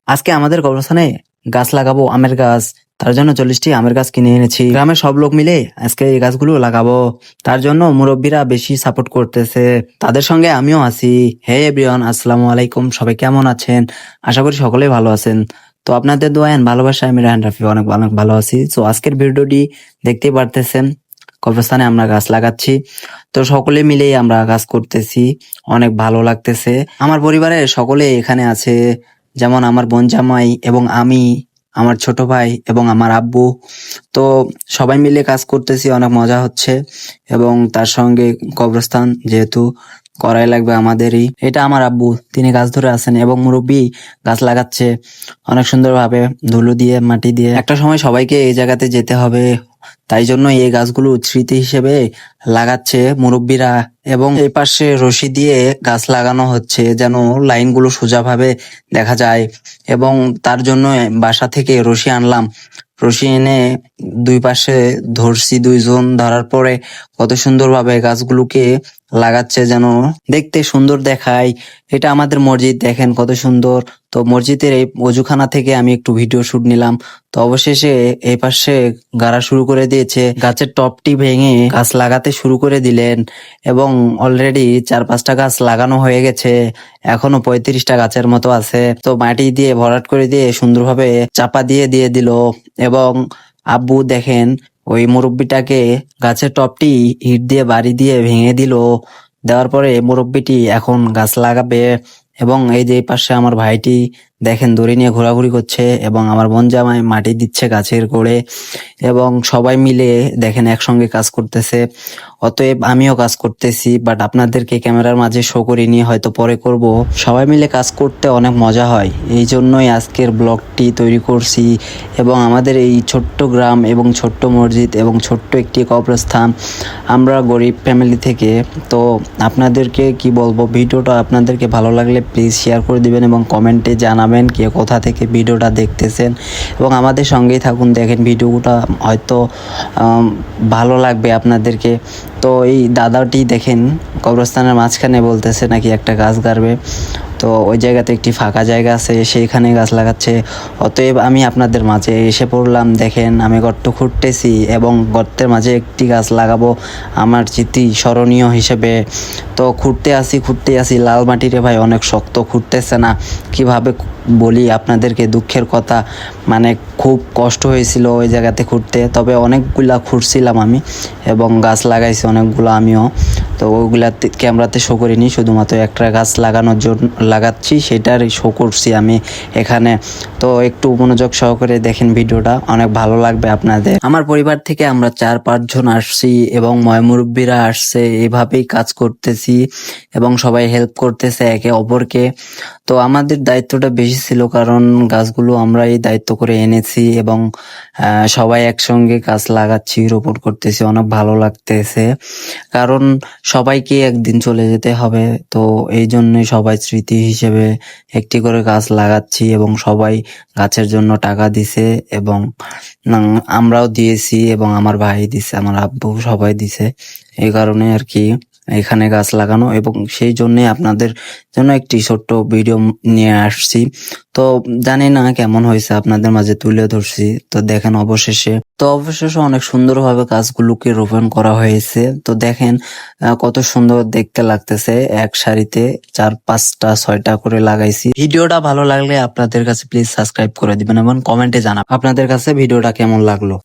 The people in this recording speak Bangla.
আজকে আমাদের কবরস্থানে গাছ লাগাবো, আমের গাছ। তার জন্য 40টি আমের গাছ কিনে এনেছি। গ্রামের সব লোক মিলে আজকে এই গাছগুলো লাগাবো। তার জন্য মুরব্বীরা বেশি সাপোর্ট করতেছে, তাদের সঙ্গে আমিও আছি। হে এভরিওয়ান, আসসালামু আলাইকুম। সবাই কেমন আছেন? আশা করি সকলেই ভালো আছেন। তো আপনাদের দোয়া এন্ড ভালোবাসায় আমি রায়হান রাফি অনেক অনেক ভালো আছি। তো আজকের ভিডিওটি দেখতেই পারতেছেন, কবরস্থানে আমরা গাছ লাগাচ্ছি। তো সকলে মিলেই আমরা কাজ করতেছি, অনেক ভালো লাগতেছে। আমার পরিবারের সকলে এখানে আছে, যেমন আমার বোন জামাই এবং আমি, আমার ছোট ভাই এবং আমার আব্বু। তো সবাই মিলে কাজ করতেছি, অনেক মজা হচ্ছে। এবং তার সঙ্গে কবরস্থান যেহেতু করাই লাগবে আমাদেরই। এটা আমার আব্বু, তিনি গাছ ধরে আছেন এবং মুরব্বী গাছ লাগাচ্ছে অনেক সুন্দরভাবে, ধুলো দিয়ে মাটি দিয়ে। একটা সময় সবাইকে এই জায়গাতে যেতে হবে, তাই জন্য এই গাছগুলো স্মৃতি হিসেবে লাগাচ্ছে মুরব্বীরা। এবং এই পাশে রশি দিয়ে গাছ লাগানো হচ্ছে যেন লাইনগুলো সোজাভাবে দেখা যায়। এবং তার জন্য বাসা থেকে রশি আনলাম। রশি এনে দুই পাশে ধরছি, দুইজন ধরার পরে কত সুন্দরভাবে গাছগুলোকে লাগাচ্ছে যেন দেখতে সুন্দর দেখায়। এটা আমাদের মসজিদ, দেখেন কত সুন্দর। তো মসজিদের এই অজুখানা থেকে আমি একটু ভিডিও শুট নিলাম। তো অবশেষে এই পাশে গাড়া শুরু করে দিয়েছে, গাছের টপটি ভেঙে গাছ লাগাতে শুরু করে দিলেন। এবং অলরেডি 4-5টা গাছ লাগানো হয়ে গেছে, এখনো 35টা গাছের মতো আছে। তো মাটি দিয়ে ভরাট করে দিয়ে সুন্দরভাবে চাপা দিয়ে দিয়ে দিল। এবং আব্বু দেখেন ওই মুরব্বিটাকে গাছের টপটি ইট দিয়ে বাড়ি দিয়ে ভেঙে দিল। দেওয়ার পরে মুরব্বিটি এখন গাছ লাগাবে। এবং এই যে এই পাশে আমার ভাইটি দেখেন দড়ি নিয়ে ঘোরাঘুরি করছে এবং আমার বোন জামাই মাটি দিচ্ছে গাছের গোড়ে। এবং সবাই মিলে দেখেন একসঙ্গে কাজ করতেছে। অতএব আমিও কাজ করতেছি, বাট আপনাদেরকে ক্যামেরার মাঝে শো করিনি, হয়তো পরে করব। সবাই মিলে কাজ করতে অনেক মজা হয়, এই জন্যই আজকের ব্লগটি তৈরি করছি। এবং আমাদের এই ছোট্ট গ্রাম এবং ছোট্ট মসজিদ এবং ছোট্ট একটি কবরস্থান, আমরা গরিব ফ্যামিলি থেকে। তো আপনাদেরকে কি বলবো, ভিডিওটা আপনাদেরকে ভালো লাগলে প্লিজ শেয়ার করে দিবেন এবং কমেন্টে জানাবেন কে কোথা থেকে ভিডিওটা দেখতেছেন। এবং আমাদের সঙ্গেই থাকুন, দেখেন ভিডিওটা হয়তো ভালো লাগবে আপনাদেরকে। তো এই দাদাটি দেখেন কবরস্থানের মাঝখানে বলতেছে নাকি একটা গাছ গাড়বে। তো ওই জায়গাতে একটি ফাঁকা জায়গা আছে, সেইখানে গাছ লাগাচ্ছে। অতএব আমি আপনাদের মাঝে এসে পড়লাম। দেখেন আমি গর্ত খুঁড়তেছি এবং গর্তের মাঝে একটি গাছ লাগাবো আমার স্মৃতি স্মরণীয় হিসেবে। তো খুঁড়তে আসি, লাল মাটি রে ভাই, অনেক শক্ত, খুঁড়তেছে না। কিভাবে বলি আপনাদেরকে দুঃখের কথা, মানে খুব কষ্ট হয়েছিল ওই জায়গাতে খুঁড়তে। তবে অনেকগুলা খুঁড়ছিলাম আমি এবং গাছ লাগাইছি অনেকগুলো আমিও। তো ওইগুলা ক্যামেরাতে শো করিনি, শুধুমাত্র একটা গাছ লাগানোর জন্য লাগাচ্ছি সেটার শো করছি আমি এখানে। তো একটু মনোযোগ সহকারে দেখেন ভিডিওটা, অনেক ভালো লাগবে আপনাদের। আমার পরিবার থেকে আমরা 4-5 জন আসছি এবং মুরব্বীরা আসছে, এভাবেই কাজ করতেছি এবং সবাই হেল্প করতেছে একে অপরকে। তো আমাদের দায়িত্বটা বেশি ছিল, কারণ গাছগুলো আমরা এই দায়িত্ব করে এনেছি এবং সবাই একসঙ্গে গাছ লাগাচ্ছি, রোপণ করতেছি, অনেক ভালো লাগতেছে। কারণ সবাইকে একদিন চলে যেতে হবে, তো এই জন্যই সবাই স্মৃতি হিসেবে একটি করে গাছ লাগাচ্ছি। এবং সবাই গাছের জন্য টাকা দিছে এবং আমরাও দিয়েছি এবং আমার ভাই দিছে, আমার আব্বু, সবাই দিছে। এই কারণে আর কি এখানে গাছ লাগানো, এবং সেই জন্য আপনাদের জন্য একটি ছোট্ট ভিডিও নিয়ে আসছি। তো জানি না কেমন হয়েছে, আপনাদের মাঝে তুলে ধরছি। তো দেখেন অবশেষে অনেক সুন্দরভাবে গাছগুলোকে রোপণ করা হয়েছে। তো দেখেন কত সুন্দর দেখতে লাগতেছে, এক সারিতে 4-5টা 6টা করে লাগাইছি। ভিডিওটা ভালো লাগলে আপনাদের কাছে প্লিজ সাবস্ক্রাইব করে দিবেন এবং কমেন্টে জানাবেন আপনাদের কাছে ভিডিওটা কেমন লাগলো।